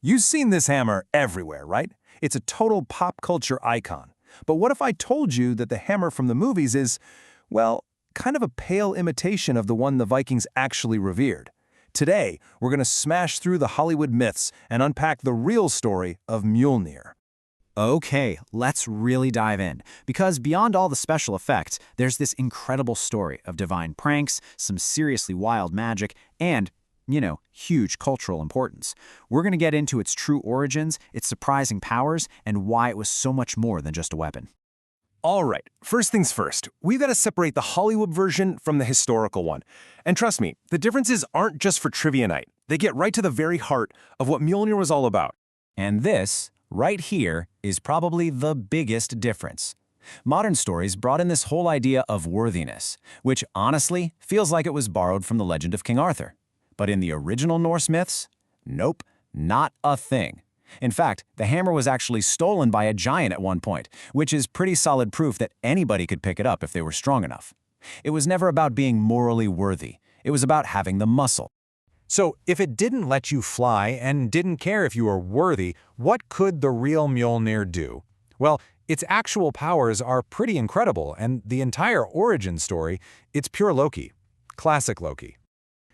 You've seen this hammer everywhere, right? It's a total pop culture icon. But what if I told you that the hammer from the movies is, well, kind of a pale imitation of the one the Vikings actually revered? Today, we're going to smash through the Hollywood myths and unpack the real story of Mjölnir. Okay, let's really dive in, because beyond all the special effects, there's this incredible story of divine pranks, some seriously wild magic, and, huge cultural importance. We're going to get into its true origins, its surprising powers, and why it was so much more than just a weapon. All right, first things first, we've got to separate the Hollywood version from the historical one. And trust me, the differences aren't just for trivia night. They get right to the very heart of what Mjölnir was all about. And this, right here, is probably the biggest difference. Modern stories brought in this whole idea of worthiness, which honestly feels like it was borrowed from the legend of King Arthur. But in the original Norse myths, nope, not a thing. In fact, the hammer was actually stolen by a giant at one point, which is pretty solid proof that anybody could pick it up if they were strong enough. It was never about being morally worthy. It was about having the muscle. So, if it didn't let you fly and didn't care if you were worthy, what could the real Mjölnir do? Well, its actual powers are pretty incredible, and the entire origin story, it's pure Loki. Classic Loki.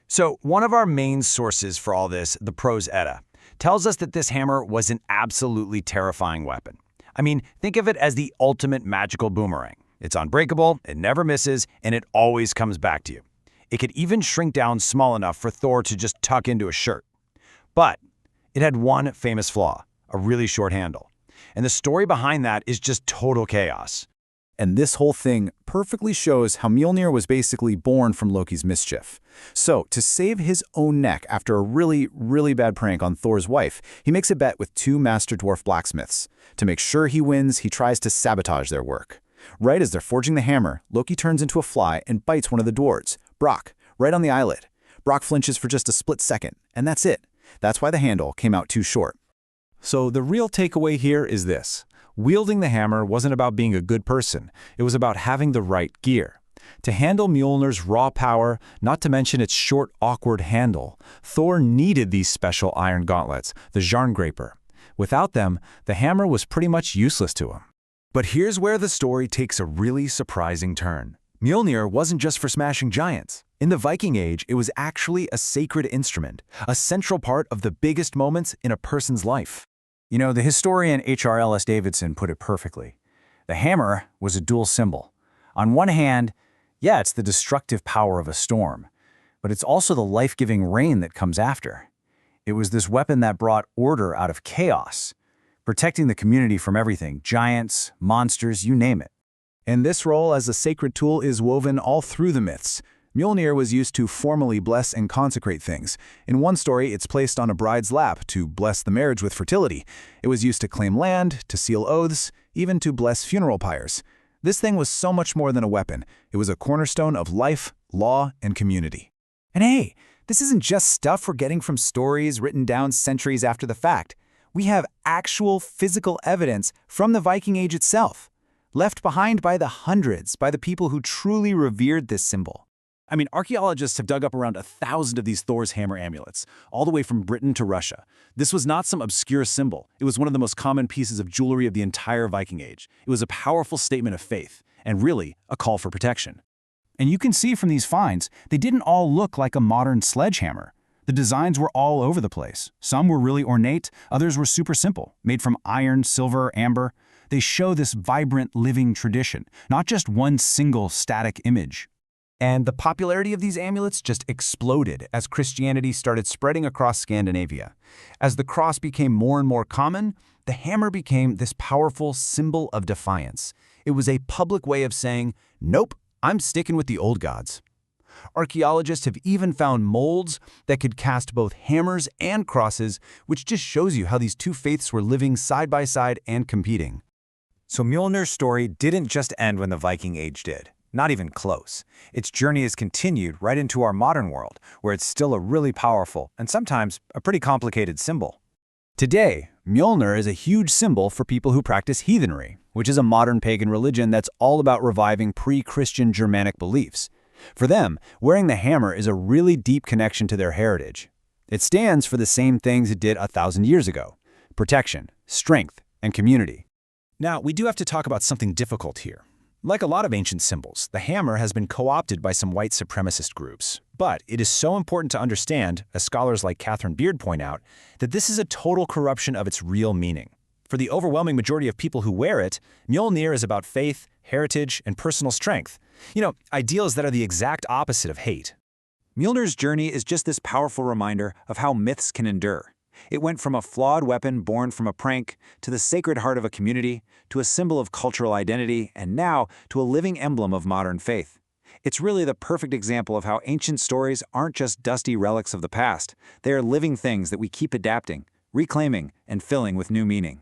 So, one of our main sources for all this, the Prose Edda, tells us that this hammer was an absolutely terrifying weapon. I mean, think of it as the ultimate magical boomerang. It's unbreakable, it never misses, and it always comes back to you. It could even shrink down small enough for Thor to just tuck into a shirt. But it had one famous flaw, a really short handle. And the story behind that is just total chaos. And this whole thing perfectly shows how Mjölnir was basically born from Loki's mischief. So, to save his own neck after a really, really bad prank on Thor's wife, he makes a bet with two master dwarf blacksmiths. To make sure he wins, he tries to sabotage their work. Right as they're forging the hammer, Loki turns into a fly and bites one of the dwarves, Brokkr, right on the eyelid. Brokkr flinches for just a split second, and that's it. That's why the handle came out too short. So the real takeaway here is this. Wielding the hammer wasn't about being a good person. It was about having the right gear. To handle Mjölnir's raw power, not to mention its short, awkward handle, Thor needed these special iron gauntlets, the Járngreipr. Without them, the hammer was pretty much useless to him. But here's where the story takes a really surprising turn. Mjölnir wasn't just for smashing giants. In the Viking Age, it was actually a sacred instrument, a central part of the biggest moments in a person's life. The historian H.R.L.S. Davidson put it perfectly. The hammer was a dual symbol. On one hand, it's the destructive power of a storm, but it's also the life-giving rain that comes after. It was this weapon that brought order out of chaos, protecting the community from everything, giants, monsters, you name it. And this role as a sacred tool is woven all through the myths. Mjölnir was used to formally bless and consecrate things. In one story, it's placed on a bride's lap to bless the marriage with fertility. It was used to claim land, to seal oaths, even to bless funeral pyres. This thing was so much more than a weapon. It was a cornerstone of life, law, and community. And hey, this isn't just stuff we're getting from stories written down centuries after the fact. We have actual physical evidence from the Viking Age itself, left behind by the hundreds, by the people who truly revered this symbol. I mean, archaeologists have dug up around 1,000 of these Thor's hammer amulets, all the way from Britain to Russia. This was not some obscure symbol. It was one of the most common pieces of jewelry of the entire Viking Age. It was a powerful statement of faith, and really, a call for protection. And you can see from these finds, they didn't all look like a modern sledgehammer. The designs were all over the place. Some were really ornate, others were super simple, made from iron, silver, amber. They show this vibrant, living tradition, not just one single static image. And the popularity of these amulets just exploded as Christianity started spreading across Scandinavia. As the cross became more and more common, the hammer became this powerful symbol of defiance. It was a public way of saying, nope, I'm sticking with the old gods. Archaeologists have even found molds that could cast both hammers and crosses, which just shows you how these two faiths were living side by side and competing. So Mjölnir's story didn't just end when the Viking Age did. Not even close. Its journey has continued right into our modern world, where it's still a really powerful and sometimes a pretty complicated symbol. Today, Mjölnir is a huge symbol for people who practice heathenry, which is a modern pagan religion that's all about reviving pre-Christian Germanic beliefs. For them, wearing the hammer is a really deep connection to their heritage. It stands for the same things it did 1,000 years ago: protection, strength, and community. Now, we do have to talk about something difficult here. Like a lot of ancient symbols, the hammer has been co-opted by some white supremacist groups. But it is so important to understand, as scholars like Catherine Beard point out, that this is a total corruption of its real meaning. For the overwhelming majority of people who wear it, Mjölnir is about faith, heritage, and personal strength. Ideals that are the exact opposite of hate. Mjölnir's journey is just this powerful reminder of how myths can endure. It went from a flawed weapon born from a prank, to the sacred heart of a community, to a symbol of cultural identity, and now to a living emblem of modern faith. It's really the perfect example of how ancient stories aren't just dusty relics of the past. They are living things that we keep adapting, reclaiming, and filling with new meaning.